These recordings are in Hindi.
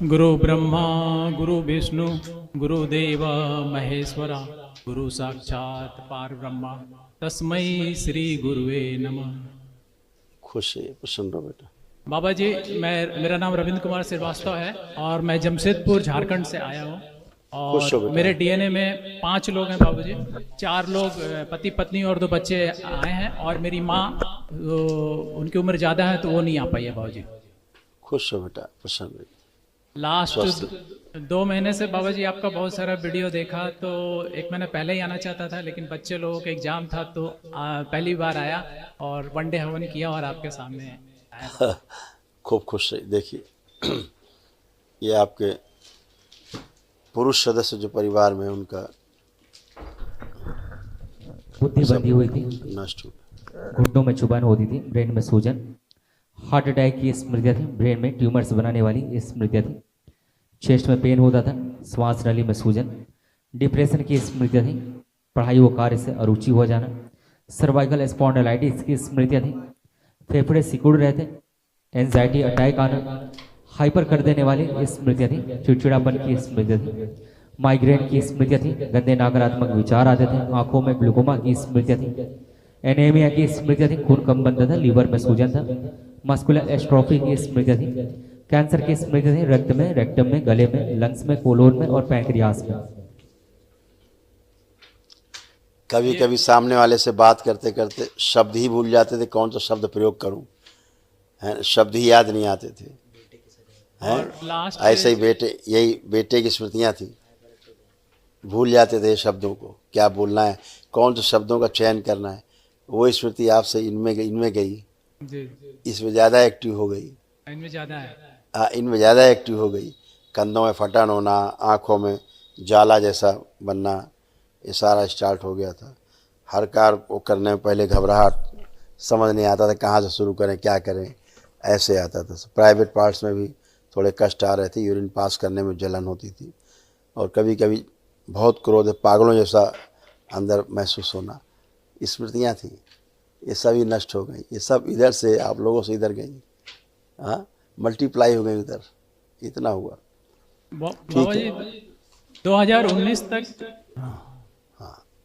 गुरु ब्रह्मा गुरु विष्णु गुरुदेव महेश्वरा गुरु साक्षात पार ब्रह्मा तस्मै श्री गुरुवे नमः। खुश है, प्रसन्न रहो बेटा। बाबा जी, मेरा नाम रविंद्र कुमार श्रीवास्तव है और मैं जमशेदपुर झारखंड से आया हूँ। खुश हो और बेटा। मेरे डीएनए में 5 लोग हैं बाबू जी। 4 लोग पति पत्नी और 2 बच्चे आए हैं और मेरी माँ उनकी उम्र ज़्यादा है तो वो नहीं आ पाई है बाबू जी। खुश हो बेटा, प्रसन्न रहिए। लास्ट 2 महीने से बाबा जी आपका बहुत सारा वीडियो देखा, तो एक महीने पहले ही आना चाहता था लेकिन बच्चे लोगों का एग्जाम था तो पहली बार आया और वनडे हवन किया और आपके सामने आया। खूब खुश रहिए। देखिए ये आपके पुरुष सदस्य जो परिवार में उनका बुद्धि बंधी हुई थी, नष्ट हो गया। घुटनों में चुभन होती थी, ब्रेन में सूजन, हार्ट अटैक की स्मृतियाँ थी, ब्रेन में ट्यूमर्स बनाने वाली स्मृतियाँ थी, चेस्ट में पेन होता था, श्वास नली में सूजन, डिप्रेशन की स्मृतियाँ थी, पढ़ाई व कार्य से अरुचि हो जाना, सर्वाइकल स्पॉन्डिलाइटिस की स्मृतियाँ थी, फेफड़े सिकुड़ रहे थे, एंजाइटी अटैक आना, हाइपर कर देने वाली स्मृतियाँ थी, चिड़चिड़ापन की स्मृतियाँ थी, माइग्रेन की स्मृतियाँ थी, गंदे नकारात्मक विचार आते थे, आंखों में ग्लूकोमा की स्मृतियाँ थी, एनीमिया की स्मृतियाँ थी, खून कम बनता था, लीवर में सूजन था, मस्कुलर एस्ट्रोफी की स्मृतियाँ थी, कैंसर की स्मृतियाँ थी, रक्त में, रेक्टम में, गले में, लंग्स में, कोलोन में और पैंक्रियास में। कभी कभी सामने वाले से बात करते करते शब्द ही भूल जाते थे, कौन सा शब्द प्रयोग करूं, है शब्द ही याद नहीं आते थे। हैं ऐसे ही यही बेटे की स्मृतियां थी, भूल जाते थे शब्दों को, क्या बोलना है, कौन से शब्दों का चयन करना है। वो स्मृति आपसे इनमें गई जी, इसमें ज़्यादा एक्टिव हो गई। इनमें ज़्यादा है। इनमें ज़्यादा एक्टिव हो गई। कंधों में फटन होना, आँखों में जाला जैसा बनना, ये सारा स्टार्ट हो गया था। हर कार्य को करने में पहले घबराहट, समझ नहीं आता था कहाँ से शुरू करें, क्या करें, ऐसे आता था। प्राइवेट पार्ट्स में भी थोड़े कष्ट आ रहे थे, यूरिन पास करने में जलन होती थी और कभी कभी बहुत क्रोध, पागलों जैसा अंदर महसूस होना, स्मृतियाँ थी। ये सभी नष्ट हो गई। ये सब इधर से आप लोगों से इधर गई, हाँ, मल्टीप्लाई हो गई उधर, इतना हुआ। बाबा जी 2019 तक,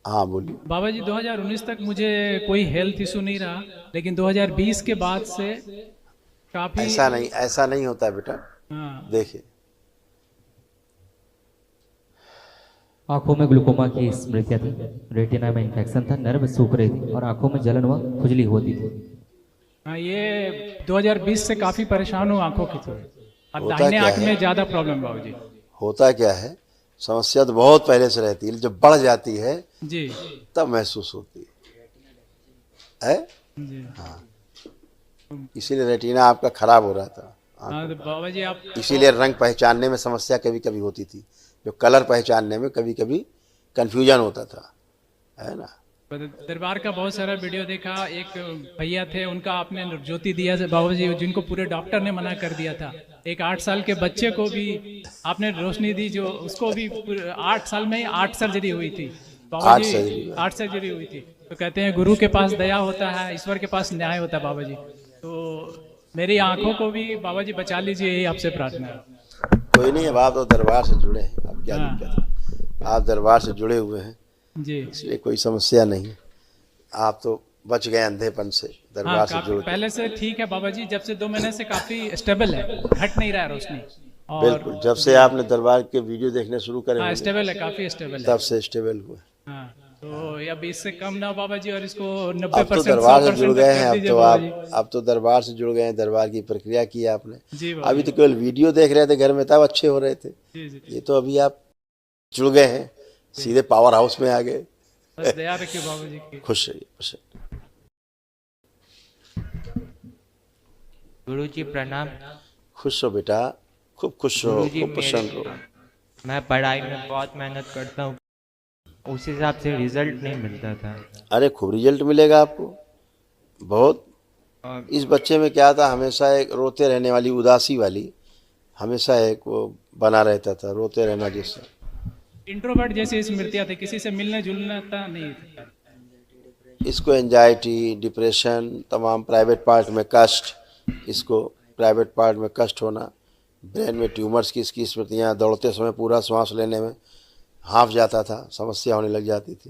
हाँ बोलिए। बाबा जी 2019 तक मुझे कोई हेल्थ इशू नहीं रहा, लेकिन 2020 के बाद से काफी ऐसा नहीं होता है बेटा। हाँ, देखिए आंखों में ग्लूकोमा की स्मृतियाँ थी, रेटिना में इन्फेक्शन था, नर्व सूख रही थी और आंखों में जलन व खुजली होती थी। हाँ, ये 2020 से काफी परेशान हूँ आंखों की थोड़ी, और होता दाहिने क्या आंख है? में ज्यादा प्रॉब्लम बाबू जी। होता क्या है, समस्या तो बहुत पहले से रहती है, जब बढ़ जाती है जी तब महसूस होती है? जी। इसीलिए रेटिना आपका खराब हो रहा था। हाँ तो बाबा जी आप, इसीलिए रंग पहचानने में समस्या कभी कभी होती थी, जो कलर पहचानने में कभी कभी कंफ्यूजन होता था, है ना। दरबार का बहुत सारा वीडियो देखा। एक भैया थे, उनका आपने ज्योति दिया बाबा जी, जिनको पूरे डॉक्टर ने मना कर दिया था। एक 8 साल के बच्चे को भी आपने रोशनी दी, जो उसको भी 8 साल में ही 8 सर्जरी हुई थी बाबा 8 जी। सर्जरी। 8 सर्जरी हुई थी। तो कहते हैं गुरु के पास दया होता है, ईश्वर के पास न्याय होता है बाबा जी। तो मेरी आंखों को भी बाबा जी बचा लीजिए, यही आपसे प्रार्थना है। कोई नहीं, अब आप तो दरबार से जुड़े हैं, अब क्या हाँ। दिक्कत है, आप दरबार से जुड़े हुए हैं, जी इसलिए कोई समस्या नहीं। आप तो बच गए अंधेपन से, दरबार हाँ, से काफी जुड़ के। पहले से ठीक है बाबा जी। जब से 2 महीने से काफी स्टेबल है, घट नहीं रहा है रोशनी। और बिल्कुल, जब से आपने दरबार के वीडियो देखने शुरू करे हाँ, होंगे, स्टेबल है, काफी स्टेबल है। तब से स्टेबल हुए। हाँ, तो अब इससे कम ना बाबा जी, और इसको अब 90% तो दरबार से जुड़ 100% गए तक हैं, कर दीजिए बाबा जी। अब तो दरबार से जुड़ गए हैं, दरबार की प्रक्रिया की आपने। जी बाबा अभी जी। तो केवल वीडियो देख रहे थे घर में, तब अच्छे हो रहे थे। जी जी, ये तो अभी आप जुड़ गए हैं, सीधे पावर हाउस में आ गए। बस दया रखिए बाबा जी की। खुश रहिए, खुश रहिए। गुरु जी प्रणाम। खुश हो बेटा, खूब खुश रहो, गुरुजी, खूब प्रसन्न रहो। मैं पढ़ाई में बहुत मेहनत करता हूँ, उस हिसाब से रिजल्ट नहीं मिलता था। अरे खूब रिजल्ट मिलेगा आपको, बहुत। और इस बच्चे में क्या था, हमेशा एक रोते रहने वाली, उदासी वाली, हमेशा एक वो बना रहता था, रोते रहना जैसा। इंट्रोवर्ट जैसी स्मृतियाँ थी, किसी से मिलने जुलना था नहीं था। इसको एंजाइटी, डिप्रेशन, तमाम प्राइवेट पार्ट में कष्ट, इसको प्राइवेट पार्ट में कष्ट होना, ब्रेन में ट्यूमर्स की इसकी स्मृतियाँ, दौड़ते समय पूरा श्वास लेने में हाँफ जाता था, समस्या होने लग जाती थी,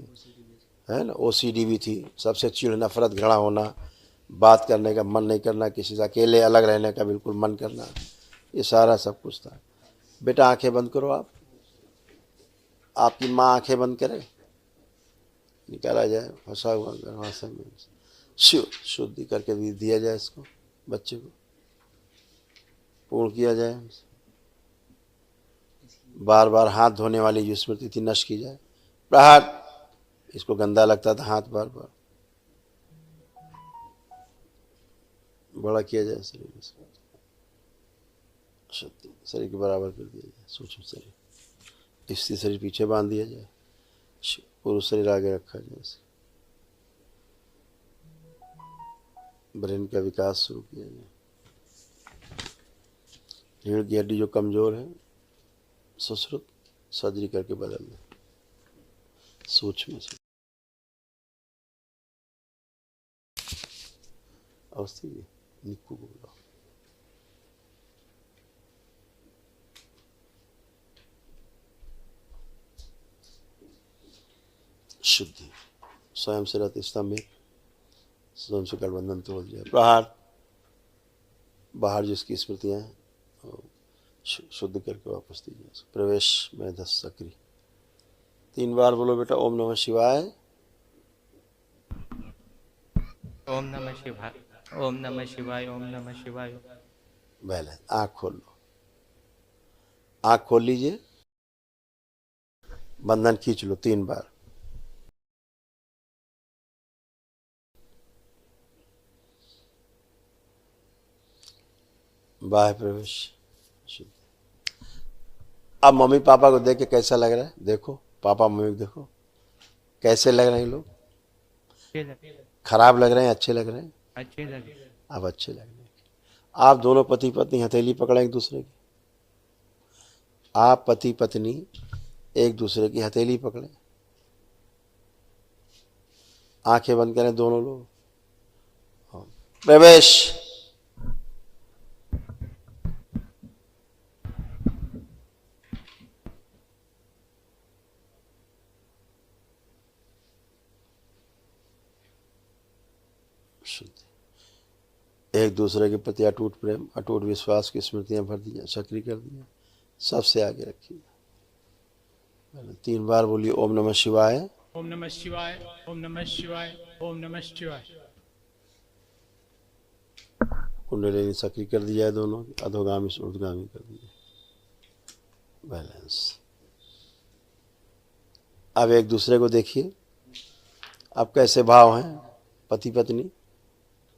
है ना। OCD भी थी, सबसे चिढ़, नफरत, घृणा होना, बात करने का मन नहीं करना, किसी से अकेले अलग रहने का बिल्कुल मन करना, ये सारा सब कुछ था। बेटा आंखें बंद करो आप, आपकी माँ आंखें बंद करे, निकाला जाए फंसा हुआ गर्भाशय में, शुद्धि करके दिया जाए इसको, बच्चे को पूर्ण किया जाए, बार बार हाथ धोने वाली जो स्मृति थी नष्ट की जाए। प्रहार, इसको गंदा लगता था हाथ, बार बार बड़ा किया जाए शरीर में, शुद्धि शरीर के बराबर कर दिया जाए, सूक्ष्म शरीर, स्थिर शरीर पीछे बांध दिया जाए, पुरुष शरीर आगे रखा जाए, ब्रेन का विकास शुरू किया जाए। रीढ़ की हड्डी जो कमजोर है सुश्रुत सर्जरी करके बदल दें, सूक्ष्म से अवस्थी जी निक्कू को बुलाओ। शुद्धि, स्वयं से रत स्तंभ, स्वयं से गठबंधन तोड़ दिया। प्रहार, बाहर जिसकी स्मृतियाँ हैं शुद्ध करके वापस दीजिए। प्रवेश में 10 सक्रिय, 3 बार बोलो बेटा ओम नमः शिवाय। ओम नमः शिवाय, ओम नमः शिवाय, ओम नमः शिवाय। बैलेंस, आँख खोल लो, आँख खोल लीजिए, बंधन खींच लो 3 बार। बाह्य प्रवेश। अब मम्मी पापा को देख के कैसा लग रहा है, देखो पापा मम्मी को देखो कैसे लग रहे हैं लोग, खराब लग रहे हैं, अच्छे लग रहे हैं, अच्छे लगे, अब अच्छे लग रहे हैं। आप दोनों पति पत्नी हथेली पकड़े एक दूसरे की, आप पति पत्नी एक दूसरे की हथेली पकड़े, आंखें बंद करें दोनों लोग। प्रवेश। एक दूसरे के प्रति अटूट प्रेम, अटूट विश्वास की स्मृतियां भर दी, सक्रिय कर दी, सबसे आगे रखिए। 3 बार बोलिए ओम नमः शिवाय, ओम नमः शिवाय, ओम नमः शिवाय, ओम नमः शिवाय। कुंडलिनी सक्रिय कर दी जाए, दोनों की अधोगामी से ऊर्ध्वगामी कर दी जाए। बैलेंस। अब एक दूसरे को देखिए, अब कैसे भाव हैं पति पत्नी,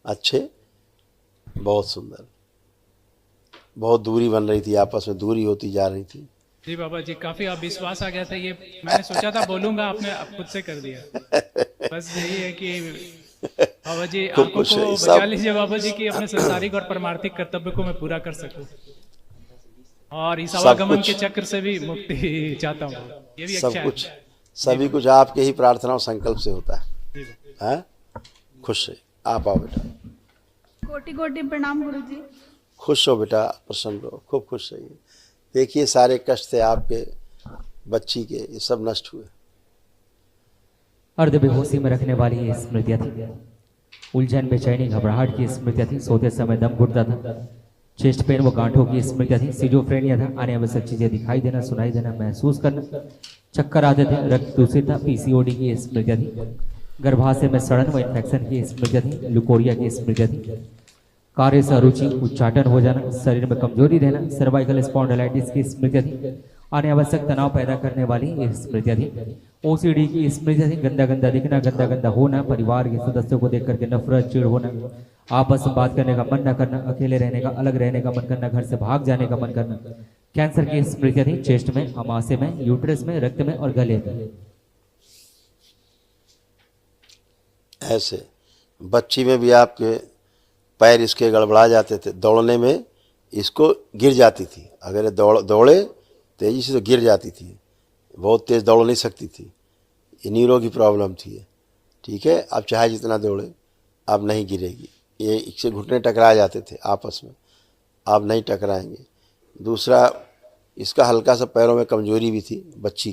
अच्छे, बहुत सुंदर। बहुत दूरी बन रही थी, आपस में दूरी होती जा रही थी। जी बाबा जी, काफी अविश्वास आ गया था, ये मैंने सोचा था बोलूंगा, आपने अब खुद से कर दिया। बस यही है कि बाबा जी खूब आंखों खुश को है, बचा सब। लीजिए बाबा जी, कि अपने संसारिक और परमार्थिक कर्तव्य को मैं पूरा कर सकूं, और इस आवागमन के चक्र से भी मुक्ति चाहता हूँ। ये भी सब अच्छा कुछ, है। सभी कुछ आपके ही प्रार्थना और संकल्प से होता है। जी हैं? खुश है, आप आओ बेटा। कोटि कोटि प्रणाम गुरुजी। खुश हो बेटा, प्रसन्न रहो, खूब खुश रहिए। देखिए सारे कष्ट थे आपके बच्ची के, ये सब नष्ट हुए। अर्ध बेहोशी में रखने वाली ये स्मृतियाँ थी, उलझन बेचैनी घबराहट की स्मृतियाँ थी, सोते समय दम घुटता था, चेस्ट पेन व गांठों की स्मृतियाँ थी, सिजोफ्रेनिया था, आने आवश्यक चीजें दिखाई देना, सुनाई देना, महसूस करना, चक्कर आते थे, रक्त दूषित था, PCOD की स्मृतियाँ थी, गर्भाशय में सड़न व इन्फेक्शन की स्मृतियाँ थी, लुकोरिया की स्मृतियाँ थी, कार्य से अरुचि, उच्चाटन हो जाना, शरीर में कमजोरी रहना, सर्वाइकल स्पॉन्डिलाइटिस की स्मृतियाँ थी, अनावश्यक तनाव पैदा करने वाली ये स्मृतियाँ थी, OCD की स्मृतियाँ थी, गंदा गंदा दिखना, गंदा गंदा होना, परिवार के सदस्यों को देख करके नफरत, चिढ़ होना, आपस में बात करने का मन न करना, अकेले रहने का, अलग रहने का मन करना, घर से भाग जाने का मन करना, कैंसर की स्मृतियाँ थी, चेस्ट में, अमाशय में, यूट्रस में, रक्त में और गले में। ऐसे बच्ची में भी आपके पैर इसके गड़बड़ा जाते थे, दौड़ने में इसको गिर जाती थी, अगर ये दौड़े तेजी से तो गिर जाती थी, बहुत तेज दौड़ नहीं सकती थी, ये नीरो की प्रॉब्लम थी। ठीक है, अब चाहे जितना दौड़े अब नहीं गिरेगी। ये इससे घुटने टकरा जाते थे आपस में, अब नहीं टकराएंगे। दूसरा, इसका हल्का सा पैरों में कमजोरी भी थी, बच्ची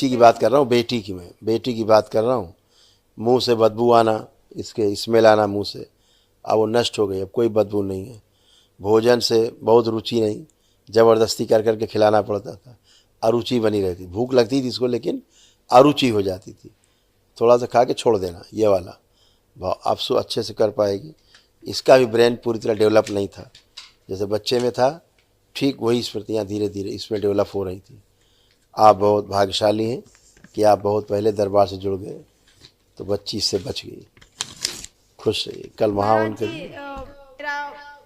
की बात कर रहा हूँ, बेटी की बात कर रहा हूँ। मुंह से बदबू आना, इसके स्मेल आना मुंह से, अब वो नष्ट हो गई, अब कोई बदबू नहीं है। भोजन से बहुत रुचि नहीं, ज़बरदस्ती कर करके खिलाना पड़ता था, अरुचि बनी रहती, भूख लगती थी इसको लेकिन अरुचि हो जाती थी, थोड़ा सा खा के छोड़ देना, ये वाला भाव अब सो अच्छे से कर पाएगी। इसका भी ब्रेन पूरी तरह डेवलप नहीं था, जैसे बच्चे में था ठीक वही स्मृतियाँ धीरे धीरे इसमें डेवलप हो रही थी। आप बहुत भाग्यशाली हैं कि आप बहुत पहले दरबार से जुड़ गए, तो बच्ची इससे बच गई। खुश रहिए। कल वहाँ महाराज उनके जी, मेरा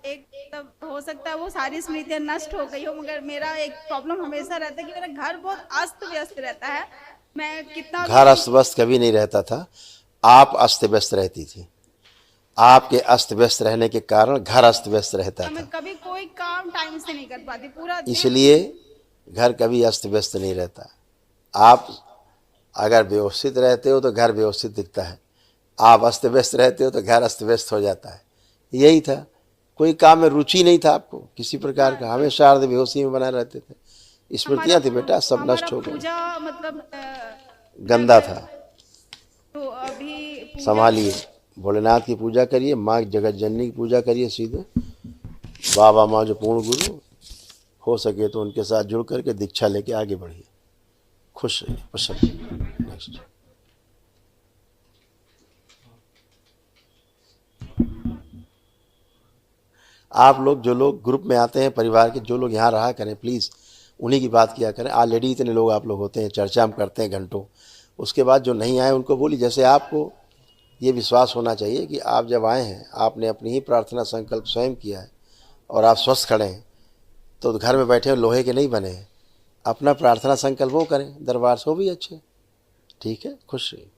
एक तब हो सकता है वो सारी स्मृतियाँ नष्ट हो गई हो, मगर मेरा एक प्रॉब्लम हमेशा रहता है कि मेरा घर बहुत अस्त व्यस्त रहता है। मैं कितना घर अस्त व्यस्त कभी नहीं रहता था, आप अस्त व्यस्त रहती थी। आपके अस्त व्यस्त रहने के कारण घर अस्त व्यस्त रहता मैं था, कभी कोई काम टाइम से नहीं कर पाती, पूरा दिन इसलिए घर कभी अस्त व्यस्त नहीं रहता। आप अगर व्यवस्थित रहते हो तो घर व्यवस्थित दिखता है, आप अस्त व्यस्त रहते हो तो घर अस्त व्यस्त हो जाता है। यही था, कोई काम में रुचि नहीं था आपको किसी प्रकार का, हमेशा अर्ध बेहोशी में बना रहते थे। स्मृतियाँ थी बेटा, सब हमारा नष्ट हो गई। पूजा मतलब गंदा था, तो अभी पूजा संभालिए। भोलेनाथ की पूजा करिए, माँ जगत जननी की पूजा करिए सीधे, बाबा माँ जो पूर्ण गुरु हो सके तो उनके साथ जुड़ करके दीक्षा लेके आगे बढ़िए। खुश रहिए, प्रसन्न रहिए। नेक्स्ट। आप लोग जो लोग ग्रुप में आते हैं परिवार के, जो लोग यहाँ रहा करें प्लीज़ उन्हीं की बात किया करें। ऑलरेडी इतने लोग आप लोग होते हैं, चर्चा हम करते हैं घंटों, उसके बाद जो नहीं आए उनको बोलिए। जैसे आपको ये विश्वास होना चाहिए कि आप जब आए हैं आपने अपनी ही प्रार्थना संकल्प स्वयं किया है और आप स्वस्थ खड़े हैं, तो घर में बैठे लोहे के नहीं बने हैं, अपना प्रार्थना संकल्प वो करें, दरबार से वो भी अच्छे। ठीक है, खुश रहिए।